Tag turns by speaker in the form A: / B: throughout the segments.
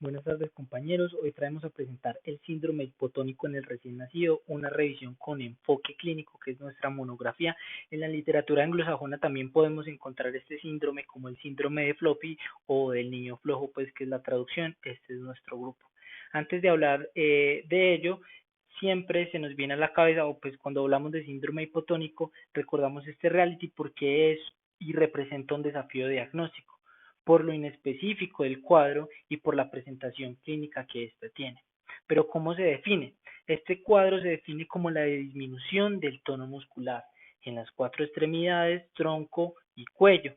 A: Buenas tardes compañeros, hoy traemos a presentar el síndrome hipotónico en el recién nacido, una revisión con enfoque clínico que es nuestra monografía. En la literatura anglosajona también podemos encontrar este síndrome como el síndrome de Floppy o del niño flojo, pues que es la traducción, este es nuestro grupo. Antes de hablar de ello, siempre se nos viene a la cabeza, o pues cuando hablamos de síndrome hipotónico, recordamos este reality porque es y representa un desafío diagnóstico por lo inespecífico del cuadro y por la presentación clínica que éste tiene. Pero ¿cómo se define? Este cuadro se define como la disminución del tono muscular en las cuatro extremidades, tronco y cuello.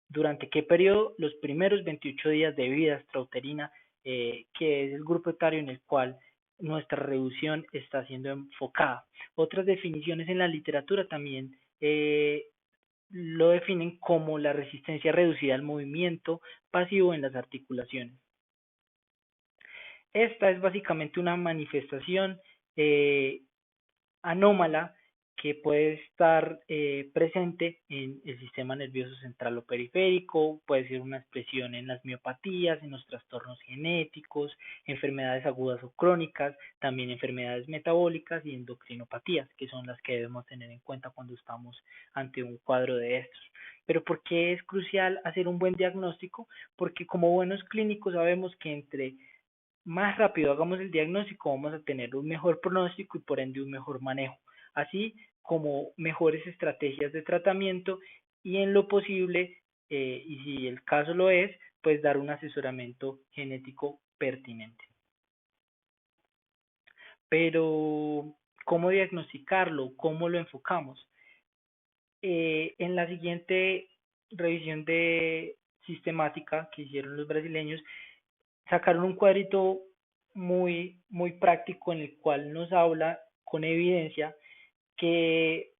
A: ¿Durante qué periodo? Los primeros 28 días de vida extrauterina, que es el grupo etario en el cual nuestra reducción está siendo enfocada. Otras definiciones en la literatura también lo definen como la resistencia reducida al movimiento pasivo en las articulaciones. Esta es básicamente una manifestación eh, anómala que puede estar presente en el sistema nervioso central o periférico, puede ser una expresión en las miopatías, en los trastornos genéticos, enfermedades agudas o crónicas, también enfermedades metabólicas y endocrinopatías, que son las que debemos tener en cuenta cuando estamos ante un cuadro de estos. Pero ¿por qué es crucial hacer un buen diagnóstico? Porque como buenos clínicos sabemos que entre más rápido hagamos el diagnóstico, vamos a tener un mejor pronóstico y por ende un mejor manejo, así como mejores estrategias de tratamiento y en lo posible, y si el caso lo es, pues dar un asesoramiento genético pertinente. Pero, ¿cómo diagnosticarlo? ¿Cómo lo enfocamos? En la siguiente revisión de sistemática que hicieron los brasileños, sacaron un cuadrito muy práctico en el cual nos habla con evidencia que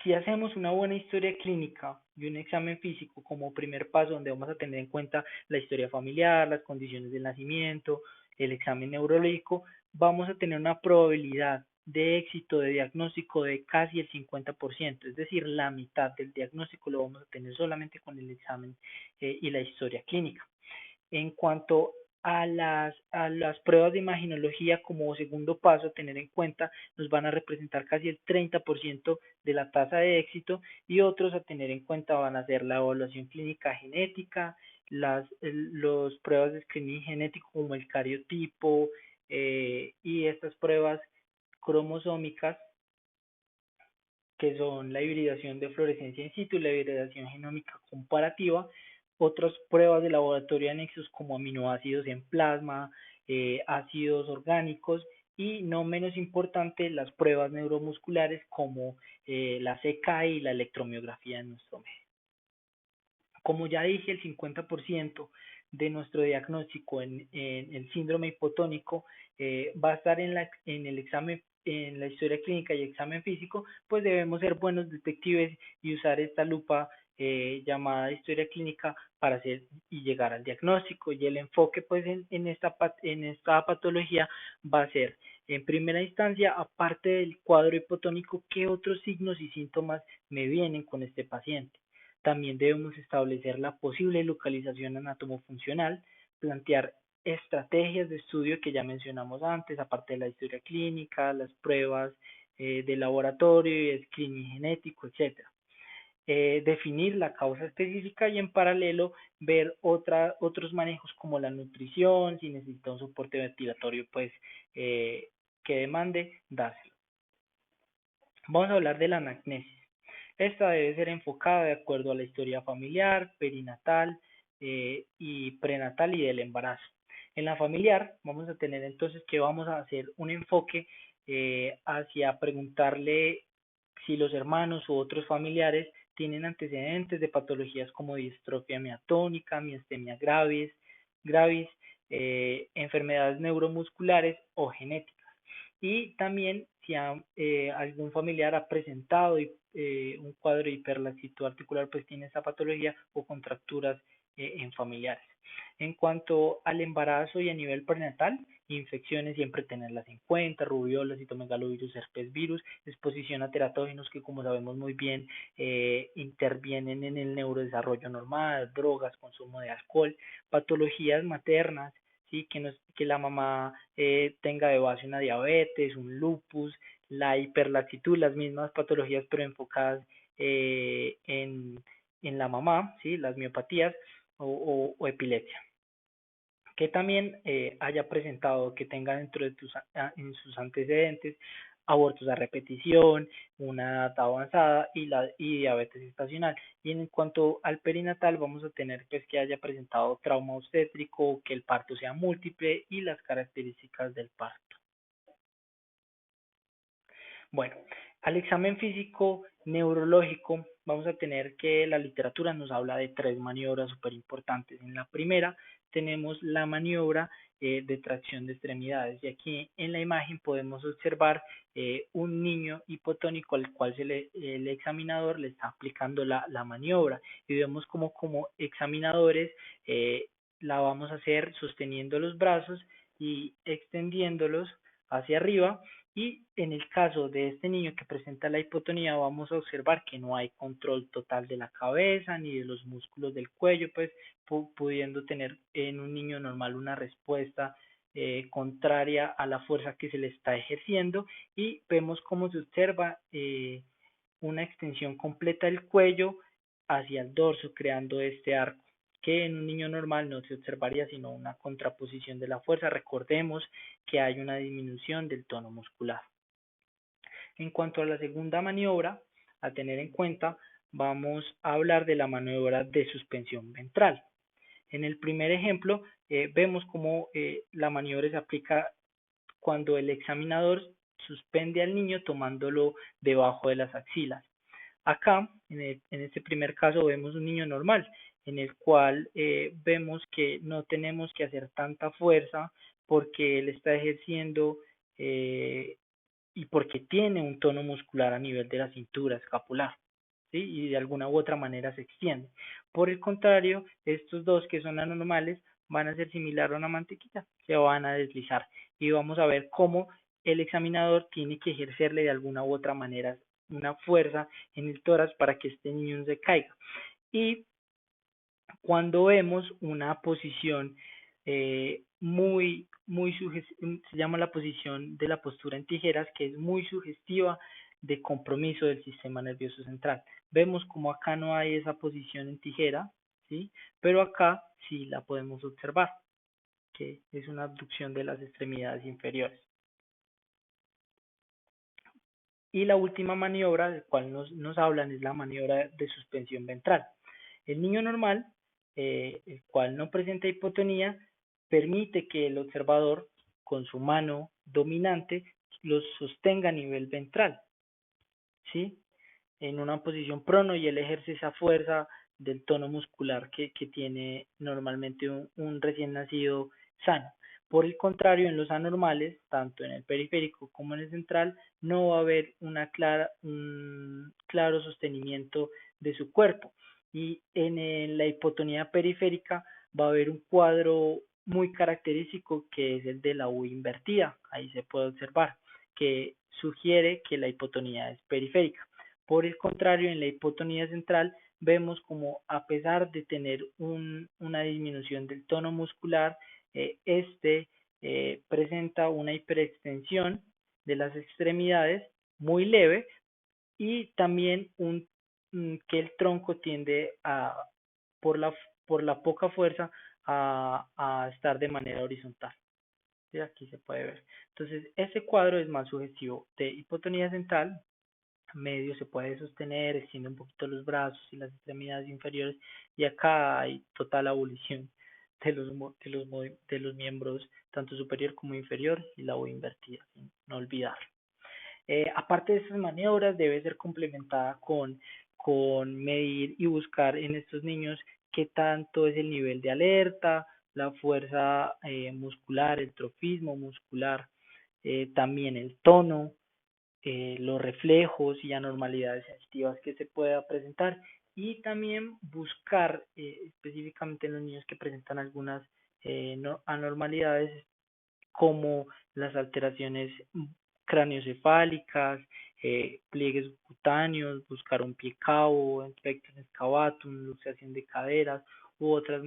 A: si hacemos una buena historia clínica y un examen físico como primer paso donde vamos a tener en cuenta la historia familiar, las condiciones del nacimiento, el examen neurológico, vamos a tener una probabilidad de éxito de diagnóstico de casi el 50%, es decir, la mitad del diagnóstico lo vamos a tener solamente con el examen y la historia clínica. En cuanto a las pruebas de imaginología como segundo paso a tener en cuenta, nos van a representar casi el 30% de la tasa de éxito y otros a tener en cuenta van a ser la evaluación clínica genética, los pruebas de screening genético como el cariotipo y estas pruebas cromosómicas que son la hibridación de fluorescencia in situ y la hibridación genómica comparativa, otras pruebas de laboratorio anexos como aminoácidos en plasma, ácidos orgánicos y no menos importante las pruebas neuromusculares como la CK y la electromiografía en nuestro medio. Como ya dije, el 50% de nuestro diagnóstico en el síndrome hipotónico va a estar en el examen, en la historia clínica y examen físico, pues debemos ser buenos detectives y usar esta lupa llamada historia clínica para hacer y llegar al diagnóstico. Y el enfoque pues en esta patología va a ser, en primera instancia, aparte del cuadro hipotónico, ¿qué otros signos y síntomas me vienen con este paciente? También debemos establecer la posible localización anatomofuncional, plantear estrategias de estudio que ya mencionamos antes, aparte de la historia clínica, las pruebas de laboratorio y screening genético, etcétera. Definir la causa específica y en paralelo ver otros manejos como la nutrición, si necesita un soporte ventilatorio, pues que demande, dárselo. Vamos a hablar de la anamnesis. Esta debe ser enfocada de acuerdo a la historia familiar, perinatal y prenatal y del embarazo. En la familiar vamos a tener entonces que vamos a hacer un enfoque hacia preguntarle si los hermanos u otros familiares tienen antecedentes de patologías como distrofia miatónica, miastenia gravis, enfermedades neuromusculares o genéticas y también si algún familiar ha presentado un cuadro de hiperlaxitud articular, pues tiene esa patología o contracturas en familiares. En cuanto al embarazo y a nivel prenatal, infecciones siempre tenerlas en cuenta, rubiola, citomegalovirus, herpes virus, exposición a teratógenos que como sabemos muy bien intervienen en el neurodesarrollo normal, drogas, consumo de alcohol, patologías maternas, ¿sí? Que la mamá tenga de base una diabetes, un lupus, la hiperlaxitud, las mismas patologías pero enfocadas eh, en, en la mamá, ¿sí? Las miopatías o epilepsia. Que también haya presentado, que tenga dentro de en sus antecedentes abortos a repetición, una edad avanzada y diabetes estacional. Y en cuanto al perinatal, vamos a tener pues que haya presentado trauma obstétrico, que el parto sea múltiple y las características del parto. Bueno, al examen físico neurológico vamos a tener que la literatura nos habla de tres maniobras súper importantes. En la primera tenemos la maniobra de tracción de extremidades y aquí en la imagen podemos observar un niño hipotónico al cual el examinador le está aplicando la maniobra y vemos como examinadores la vamos a hacer sosteniendo los brazos y extendiéndolos hacia arriba y en el caso de este niño que presenta la hipotonía, vamos a observar que no hay control total de la cabeza ni de los músculos del cuello, pues pudiendo tener en un niño normal una respuesta contraria a la fuerza que se le está ejerciendo y vemos cómo se observa una extensión completa del cuello hacia el dorso, creando este arco que en un niño normal no se observaría sino una contraposición de la fuerza. Recordemos que hay una disminución del tono muscular. En cuanto a la segunda maniobra, a tener en cuenta, vamos a hablar de la maniobra de suspensión ventral. En el primer ejemplo, vemos cómo la maniobra se aplica cuando el examinador suspende al niño tomándolo debajo de las axilas. Acá, en este primer caso, vemos un niño normal, en el cual vemos que no tenemos que hacer tanta fuerza porque él está ejerciendo y porque tiene un tono muscular a nivel de la cintura escapular, ¿sí? Y de alguna u otra manera se extiende. Por el contrario, estos dos que son anormales van a ser similar a una mantequilla, se van a deslizar y vamos a ver cómo el examinador tiene que ejercerle de alguna u otra manera una fuerza en el tórax para que este niño no se caiga. Y cuando vemos una posición muy se llama la posición de la postura en tijeras, que es muy sugestiva de compromiso del sistema nervioso central. Vemos como acá no hay esa posición en tijera, ¿sí? Pero acá sí la podemos observar, que es una abducción de las extremidades inferiores. Y la última maniobra de cual nos hablan es la maniobra de suspensión ventral. El niño normal, el cual no presenta hipotonía, permite que el observador con su mano dominante los sostenga a nivel ventral, ¿sí? En una posición prono y él ejerce esa fuerza del tono muscular que tiene normalmente un recién nacido sano. Por el contrario, en los anormales, tanto en el periférico como en el central, no va a haber un claro sostenimiento de su cuerpo. Y en la hipotonía periférica va a haber un cuadro muy característico que es el de la U invertida. Ahí se puede observar que sugiere que la hipotonía es periférica. Por el contrario, en la hipotonía central vemos como a pesar de tener una disminución del tono muscular, presenta una hiperextensión de las extremidades muy leve y también que el tronco tiende por la, por la poca fuerza a estar de manera horizontal. ¿Sí? Aquí se puede ver. Entonces, este cuadro es más sugestivo de hipotonía central, medio se puede sostener, extiende un poquito los brazos y las extremidades inferiores y acá hay total abolición de los miembros tanto superior como inferior y la U invertida, sin no olvidarlo. Aparte de estas maniobras debe ser complementada con medir y buscar en estos niños qué tanto es el nivel de alerta, la fuerza muscular, el trofismo muscular, también el tono, los reflejos y anormalidades sensitivas que se pueda presentar y también buscar específicamente en los niños que presentan algunas anormalidades como las alteraciones craneoencefálicas, pliegues cutáneos, buscar un pie cabo, infección excavatum, luxación de caderas u otras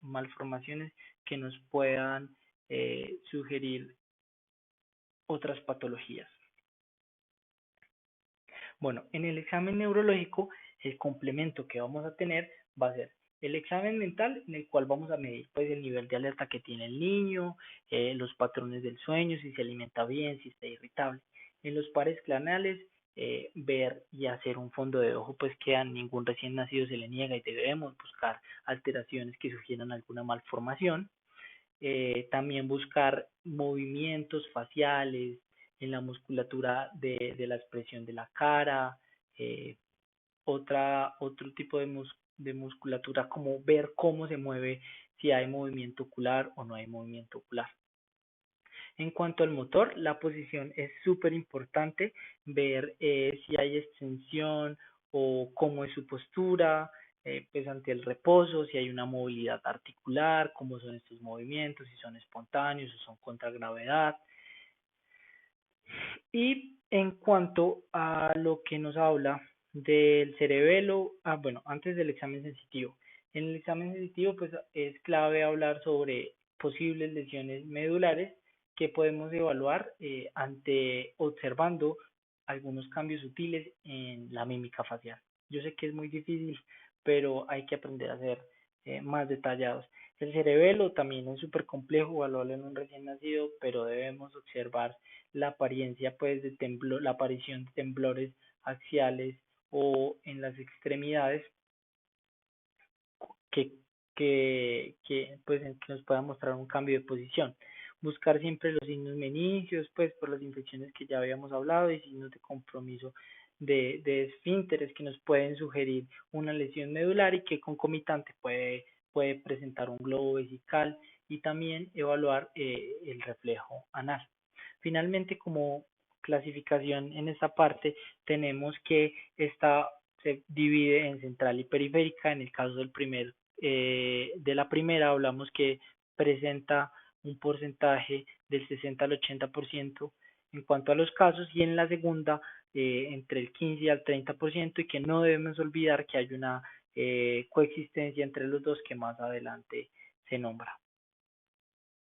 A: malformaciones que nos puedan sugerir otras patologías. Bueno, en el examen neurológico, el complemento que vamos a tener va a ser el examen mental, en el cual vamos a medir pues el nivel de alerta que tiene el niño, los patrones del sueño, si se alimenta bien, si está irritable. En los pares craneales, ver y hacer un fondo de ojo, pues que a ningún recién nacido se le niega y debemos buscar alteraciones que sugieran alguna malformación. También buscar movimientos faciales en la musculatura de la expresión de la cara, eh, otro tipo de musculatura, como ver cómo se mueve, si hay movimiento ocular o no hay movimiento ocular. En cuanto al motor, la posición es súper importante, ver si hay extensión o cómo es su postura, pues ante el reposo, si hay una movilidad articular, cómo son estos movimientos, si son espontáneos o son contra gravedad. Y en cuanto a lo que nos habla del cerebelo, bueno, antes del examen sensitivo. En el examen sensitivo, pues es clave hablar sobre posibles lesiones medulares que podemos evaluar ante observando algunos cambios sutiles en la mímica facial. Yo sé que es muy difícil, pero hay que aprender a ser más detallados. El cerebelo también es súper complejo evaluarlo en un recién nacido, pero debemos observar la apariencia pues de la aparición de temblores axiales o en las extremidades que, que pues que nos pueda mostrar un cambio de posición. Buscar siempre los signos menicios, pues por las infecciones que ya habíamos hablado y signos de compromiso de esfínteres que nos pueden sugerir una lesión medular y que concomitante puede presentar un globo vesical y también evaluar el reflejo anal. Finalmente, como clasificación en esta parte, tenemos que esta se divide en central y periférica. En el caso de la primera hablamos que presenta un porcentaje del 60 al 80% en cuanto a los casos, y en la segunda entre el 15 al 30%, y que no debemos olvidar que hay una coexistencia entre los dos que más adelante se nombra.